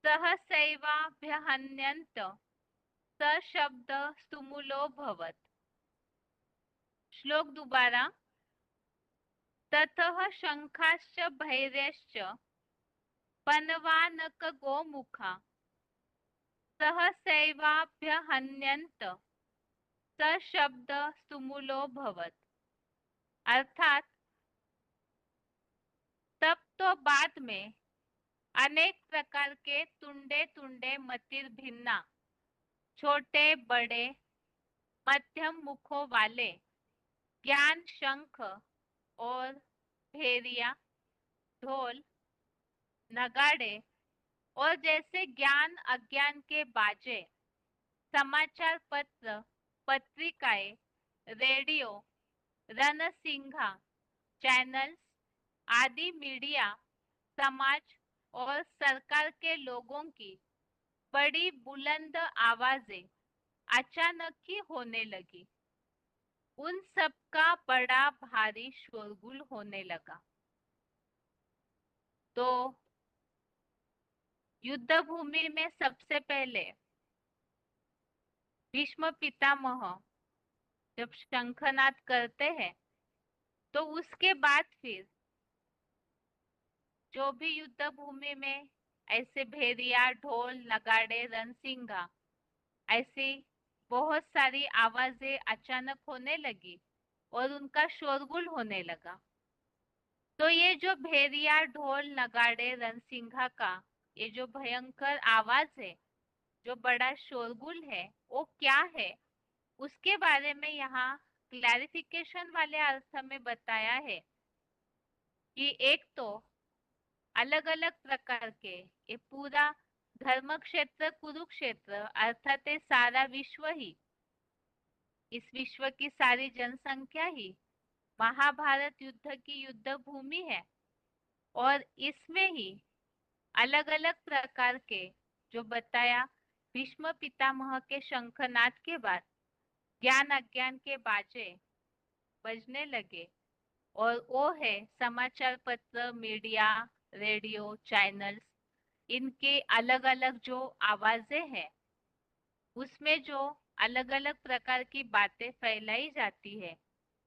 सहसैवाभ्यहन्यन्त स शब्द स्तुमुलो भवत्। श्लोक दोबारा, ततः शंखाश्च भैर्यश्च पनवानक गोमुखा सहसैवाभ्यहन्यन्त स शब्द स्तुमुलो भवत्। अर्थात तब तो बाद में अनेक प्रकार के तुंडे तुंडे मतिर भिन्ना, छोटे बड़े मध्यम मुखों वाले ज्ञान शंख और भेरिया, ढोल, नगाड़े और जैसे ज्ञान अज्ञान के बाजे, समाचार पत्र, पत्रिकाएं, रेडियो, रणसिंघा, चैनल्स आदि मीडिया, समाज और सरकार के लोगों की बड़ी बुलंद आवाजें अचानक ही होने लगी। उन सब का बड़ा भारी शोरगुल होने लगा। तो युद्ध भूमि में सबसे पहले भीष्म पितामह जब शंखनाद करते हैं, तो उसके बाद फिर जो भी युद्ध भूमि में ऐसे भेरिया, ढोल, नगाड़े, रणसिंघा, ऐसी बहुत सारी आवाजें अचानक होने लगी और उनका शोरगुल होने लगा। तो ये जो भेरिया, ढोल, नगाड़े, रणसिंघा का ये जो भयंकर आवाज है, जो बड़ा शोरगुल है, वो क्या है, उसके बारे में यहाँ क्लैरिफिकेशन वाले अर्थ में बताया है कि एक तो अलग अलग प्रकार के ये पूरा धर्म क्षेत्र कुरुक्षेत्र अर्थात ये सारा विश्व ही, इस विश्व की सारी जनसंख्या ही महाभारत युद्ध की युद्ध भूमि है। और इसमें ही अलग अलग प्रकार के जो बताया भीष्म पितामह के शंखनाद के बाद ज्ञान अज्ञान के बाजे बजने लगे, और वो है समाचार पत्र, मीडिया, रेडियो, चैनल्स, इनके अलग अलग जो आवाजें हैं, उसमें जो अलग अलग प्रकार की बातें फैलाई जाती है,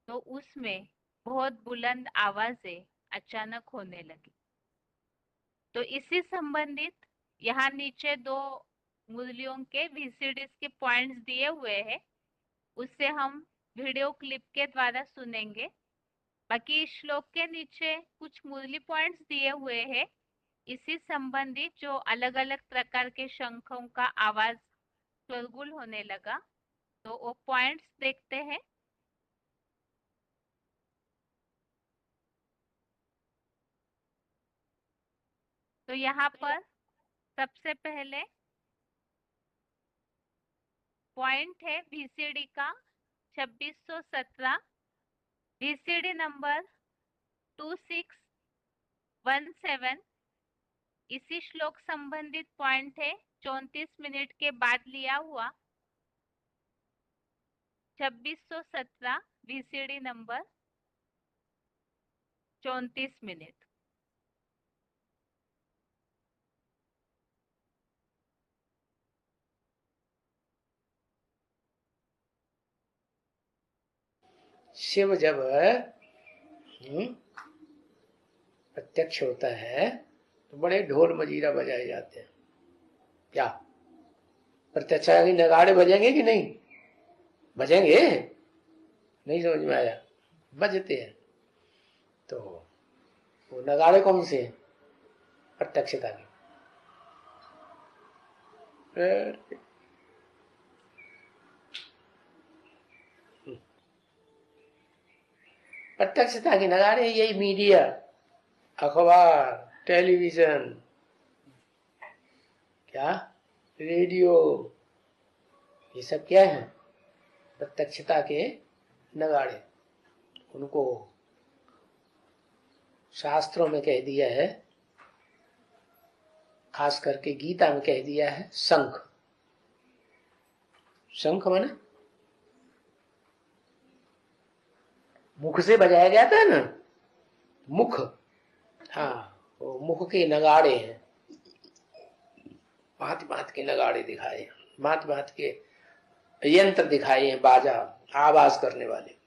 तो उसमें बहुत बुलंद आवाजें अचानक होने लगी। तो इसी संबंधित यहाँ नीचे 2 मुरलियों के VCDs के पॉइंट्स दिए हुए हैं, उससे हम वीडियो क्लिप के द्वारा सुनेंगे। बाकी इस श्लोक के नीचे कुछ मुरली पॉइंट्स दिए हुए हैं इसी संबंधित, जो अलग अलग प्रकार के शंखों का आवाज शोरगुल होने लगा। तो वो पॉइंट्स देखते हैं। तो यहाँ पर सबसे पहले पॉइंट है VCD का 2617, VCD नंबर 2617। इसी श्लोक संबंधित पॉइंट है 34 मिनट के बाद लिया हुआ 2617, VCD नंबर 34 मिनट। शिव जब प्रत्यक्ष होता है तो बड़े ढोल मजीरा बजाए जाते हैं। क्या प्रत्यक्ष की नगाड़े बजेंगे कि नहीं बजेंगे? नहीं समझ में आया? बजते हैं। तो वो नगाड़े कौन से हैं? प्रत्यक्षता के। प्रत्यक्षता के नगाड़े यही मीडिया, अखबार, टेलीविजन, क्या रेडियो, ये सब क्या है? प्रत्यक्षता के नगाड़े। उनको शास्त्रों में कह दिया है, खास करके गीता में कह दिया है शंख। शंख माने मुख से बजाया जाता है ना, मुख। हाँ, वो मुख के नगाड़े हैं। भांति भांति के नगाड़े दिखाए, भांति भांति के यंत्र दिखाए हैं, बाजा आवाज करने वाले।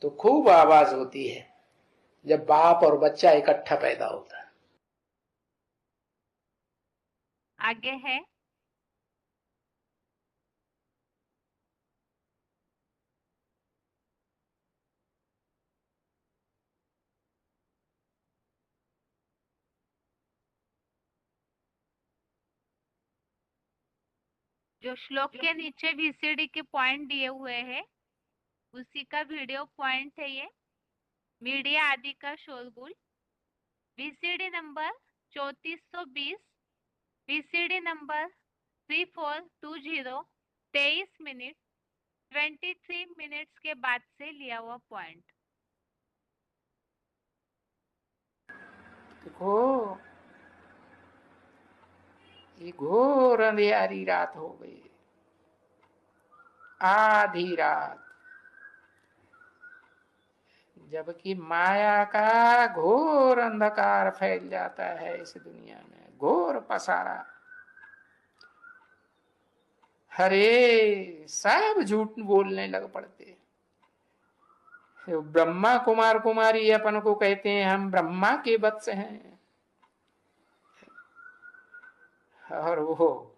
तो खूब आवाज होती है जब बाप और बच्चा इकट्ठा पैदा होता है। आगे है जो श्लोक के नीचे VCD के पॉइंट दिए हुए हैं उसी का वीडियो पॉइंट है ये। मीडिया आदि का शोरगुल। VCD number 3420, VCD number 3420, 23 minute 23 minutes के बाद से लिया हुआ पॉइंट। देखो ये घोर अंधेरी रात हो गई, आधी रात, जबकि माया का घोर अंधकार फैल जाता है इस दुनिया में, घोर पसारा। हरे सब झूठ बोलने लग पड़ते। ब्रह्मा कुमार कुमारी अपन को कहते हैं हम ब्रह्मा के वत्स हैं, और वो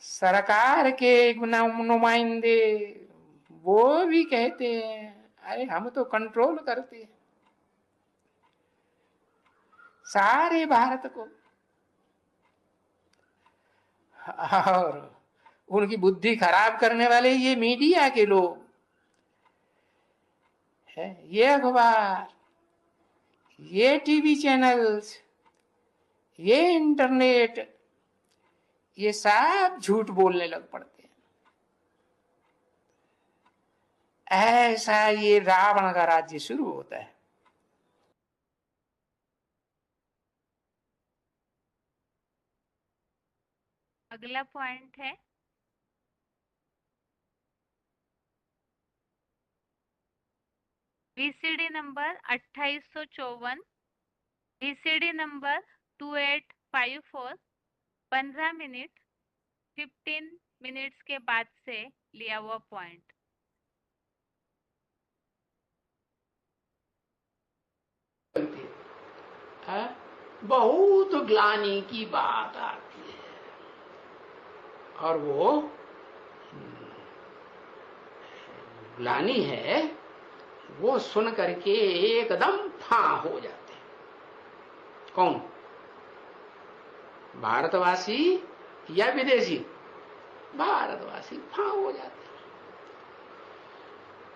सरकार के नुमाइंदे वो भी कहते हैं अरे हम तो कंट्रोल करते हैं सारे भारत को, और उनकी बुद्धि खराब करने वाले ये मीडिया के लोग है, ये अखबार, ये टीवी चैनल्स, ये इंटरनेट, ये सब झूठ बोलने लग पड़ते हैं। ऐसा ये रावण का राज्य शुरू होता है। अगला पॉइंट है VCD number 2854, VCD number 2854, 15 minute 15 minutes के बाद से लिया हुआ पॉइंट। बहुत ग्लानि की बात आती है और वो ग्लानि है वो सुन करके एकदम फां हो जाते हैं। कौन? भारतवासी या विदेशी? भारतवासी फां हो जाते हैं।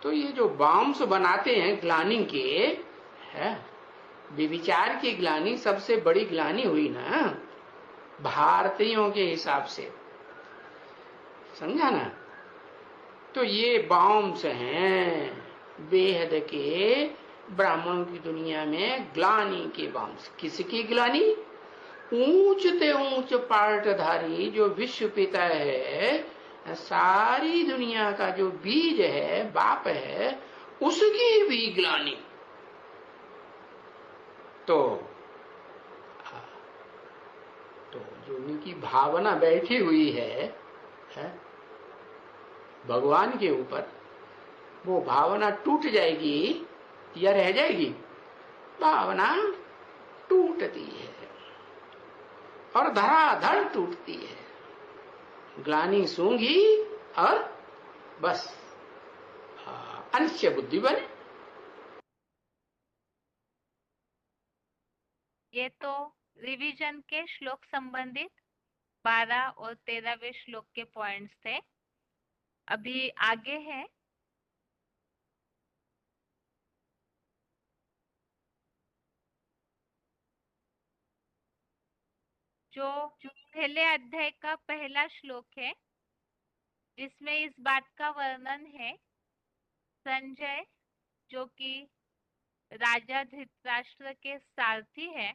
तो ये जो बॉम्ब्स बनाते हैं ग्लानि के, है विचार की ग्लानि सबसे बड़ी ग्लानि हुई ना भारतीयों के हिसाब से। समझा ना? तो ये बांस हैं बेहद के ब्राह्मणों की दुनिया में ग्लानि के बांस। किसकी ग्लानि? ऊंच ते ऊंच पार्टधारी जो विश्व पिता है, सारी दुनिया का जो बीज है, बाप है, उसकी भी ग्लानि। तो जो उनकी भावना बैठी हुई है भगवान के ऊपर, वो भावना टूट जाएगी या रह जाएगी? भावना टूटती है और धड़ाधड़ टूटती है। ग्लानि सूंघी और बस अनिश्चय बुद्धि बने। ये तो रिवीजन के श्लोक संबंधित 12 और 13वें श्लोक के पॉइंट्स थे। अभी आगे है जो पहले अध्याय का पहला श्लोक है, जिसमें इस बात का वर्णन है। संजय जो कि राजा धृतराष्ट्र के सारथी है,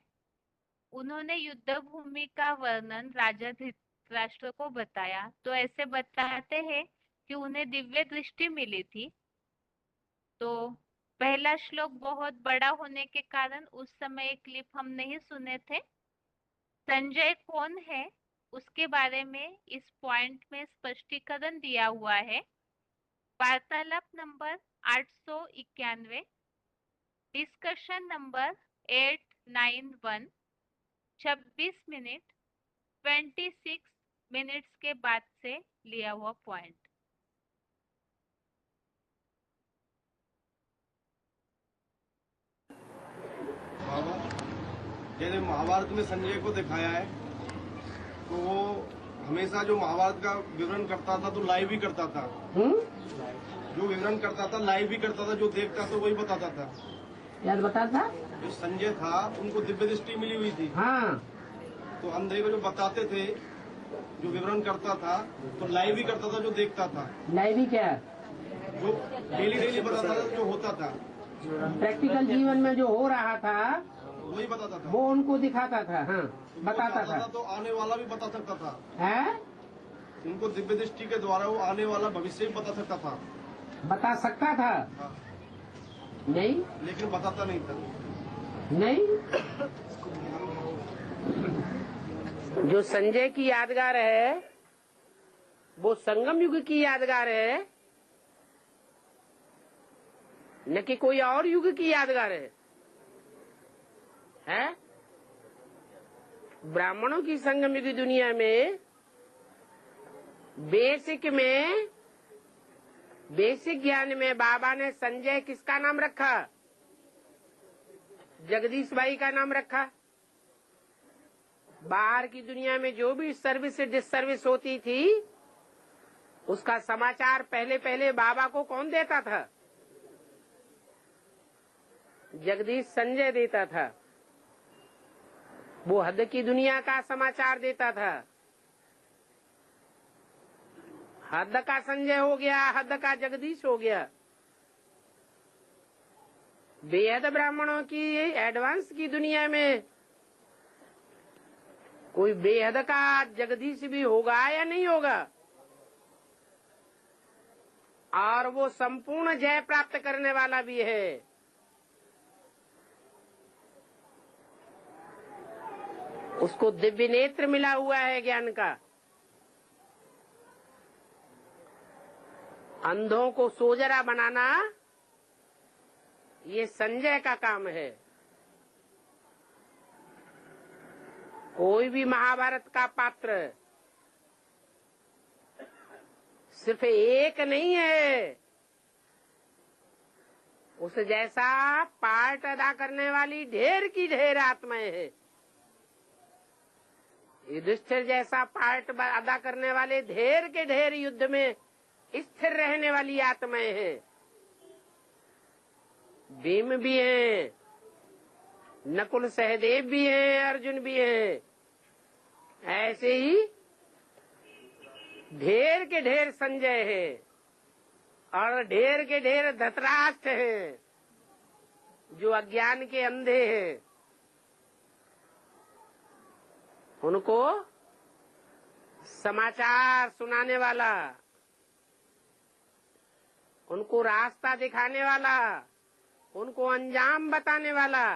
उन्होंने युद्ध भूमि का वर्णन राजा धृतराष्ट्र को बताया। तो ऐसे बताते हैं कि उन्हें दिव्य दृष्टि मिली थी। तो पहला श्लोक बहुत बड़ा होने के कारण उस समय एक क्लिप हम नहीं सुने थे। संजय कौन है उसके बारे में इस पॉइंट में स्पष्टीकरण दिया हुआ है। वार्तालाप number 891, discussion number 891, 26 minute 26 minutes के बाद से लिया हुआ पॉइंट। जैसे महाभारत में संजय को दिखाया है, तो वो हमेशा जो महाभारत का विवरण करता था तो लाइव ही करता था। जो विवरण करता था लाइव ही करता था, जो देखता था वही बताता था। याद बताता? जो संजय था उनको दिव्य दृष्टि मिली हुई थी। हाँ, तो अंधे को जो बताते थे, जो विवरण करता था तो लाइव ही करता था, जो देखता था। लाइव ही क्या? जो डेली बताता था, जो होता था, प्रैक्टिकल जीवन में जो हो रहा था वही बताता था। वो उनको दिखाता था। हाँ, बताता था। तो आने वाला भी बता सकता था। है? उनको दिव्य दृष्टि के द्वारा वो आने वाला भविष्य भी बता सकता था। बता सकता था? हाँ। नहीं, लेकिन बताता नहीं था। नहीं। जो संजय की यादगार है वो संगम युग की यादगार है, न कि कोई और युग की यादगार है। ब्राह्मणों की संगम युग दुनिया में बेसिक ज्ञान में बाबा ने संजय किसका नाम रखा? जगदीश भाई का नाम रखा। बाहर की दुनिया में जो भी सर्विस डिसर्विस होती थी उसका समाचार पहले बाबा को कौन देता था? जगदीश संजय देता था। वो हद की दुनिया का समाचार देता था। हद का संजय हो गया, हद का जगदीश हो गया। बेहद ब्राह्मणों की एडवांस की दुनिया में कोई बेहद का जगदीश भी होगा या नहीं होगा? और वो संपूर्ण जय प्राप्त करने वाला भी है। उसको दिव्य नेत्र मिला हुआ है ज्ञान का। अंधों को सोजरा बनाना ये संजय का काम है। कोई भी महाभारत का पात्र सिर्फ एक नहीं है, उस जैसा पार्ट अदा करने वाली ढेर की ढेर आत्माएं हैं। युधिष्ठिर जैसा पार्ट अदा करने वाले ढेर के ढेर युद्ध में स्थिर रहने वाली आत्माएं हैं। भीम भी हैं, नकुल सहदेव भी हैं, अर्जुन भी हैं। ऐसे ही ढेर के ढेर संजय है और ढेर के ढेर धृतराष्ट्र हैं जो अज्ञान के अंधे हैं। उनको समाचार सुनाने वाला, उनको रास्ता दिखाने वाला, उनको अंजाम बताने वाला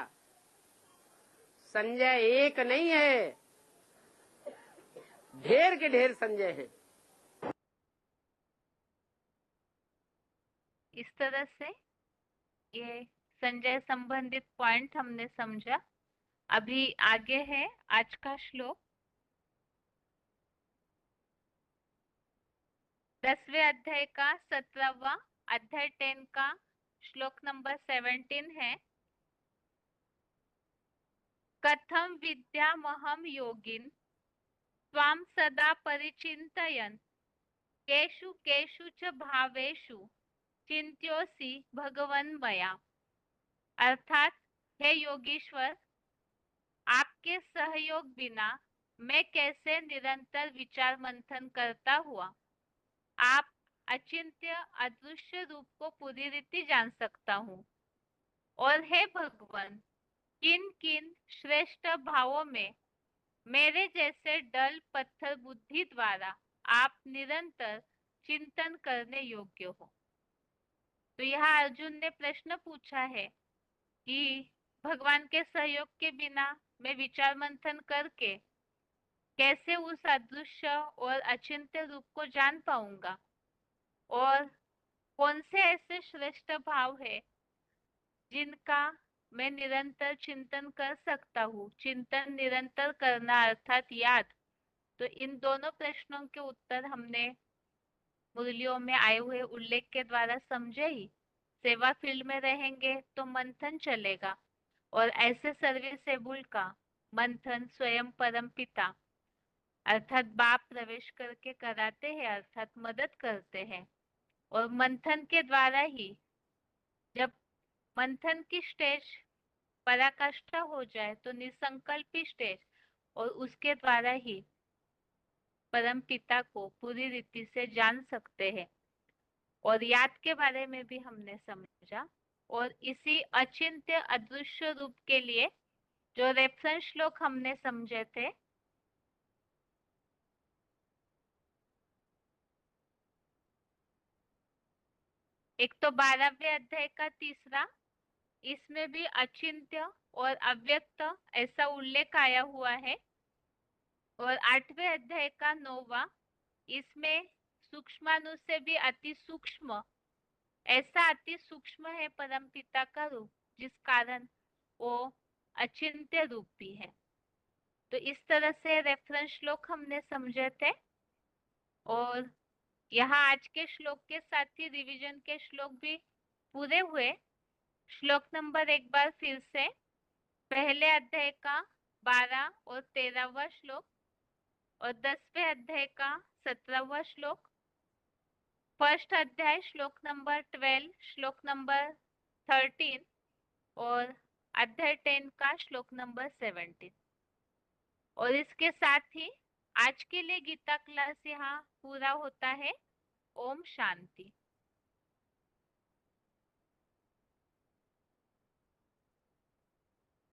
संजय एक नहीं है, ढेर के ढेर संजय हैं। इस तरह से ये संजय संबंधित पॉइंट हमने समझा। अभी आगे है आज का श्लोक। 10वें अध्याय का 17वां अध्याय 10 का श्लोक नंबर 17 है। कथम विद्यामहम योगिन त्वां सदा परिचिन्तयन् केषु केषु च भावेषु चिंत्योसी भगवन मया। अर्थात हे योगीश्वर, आपके सहयोग बिना मैं कैसे निरंतर विचार मंथन करता हुआ आप अचिंत्य अदृश्य रूप को पूरी रीति जान सकता हूँ। और हे भगवान, किन किन श्रेष्ठ भावों में मेरे जैसे डल पत्थर बुद्धि द्वारा आप निरंतर चिंतन करने योग्य हो। तो यहाँ अर्जुन ने प्रश्न पूछा है कि भगवान के सहयोग के बिना मैं विचार मंथन करके कैसे उस अदृश्य और अचिंत्य रूप को जान पाऊंगा, और कौन से ऐसे श्रेष्ठ भाव है जिनका मैं निरंतर चिंतन कर सकता हूँ। चिंतन निरंतर करना अर्थात याद। तो इन दोनों प्रश्नों के उत्तर हमने मुरलियों में आए हुए उल्लेख के द्वारा समझे ही। सेवा फील्ड में रहेंगे तो मंथन चलेगा, और ऐसे सर्विसेबल का मंथन स्वयं परम पिता अर्थात बाप प्रवेश करके कराते हैं, अर्थात मदद करते हैं। और मंथन के द्वारा ही जब मंथन की स्टेज पराकाष्ठा हो जाए तो निसंकल्पी स्टेज, और उसके द्वारा ही परम पिता को पूरी रीति से जान सकते हैं। और याद के बारे में भी हमने समझा, और इसी अचिंत्य अदृश्य रूप के लिए जो रेफरेंस श्लोक हमने समझे थे, एक तो 12वें अध्याय का 3, इसमें भी अचिंत्य और अव्यक्त ऐसा उल्लेख आया हुआ है। और 8वें अध्याय का 9वां, इसमें सूक्ष्माणु से भी अति सूक्ष्म, ऐसा अति सूक्ष्म है परम पिता का रूप जिस कारण वो अचिंत्य रूप भी है। तो इस तरह से रेफरेंस श्लोक हमने समझे थे। और यहाँ आज के श्लोक के साथ ही रिवीजन के श्लोक भी पूरे हुए। श्लोक नंबर एक बार फिर से, पहले अध्याय का 12 और 13वां श्लोक, और 10वें अध्याय का 17वां श्लोक, फर्स्ट अध्याय श्लोक नंबर 12, श्लोक नंबर 13, और अध्याय 10 का श्लोक नंबर 17। और इसके साथ ही आज के लिए गीता क्लास यहाँ पूरा होता है। ओम शांति।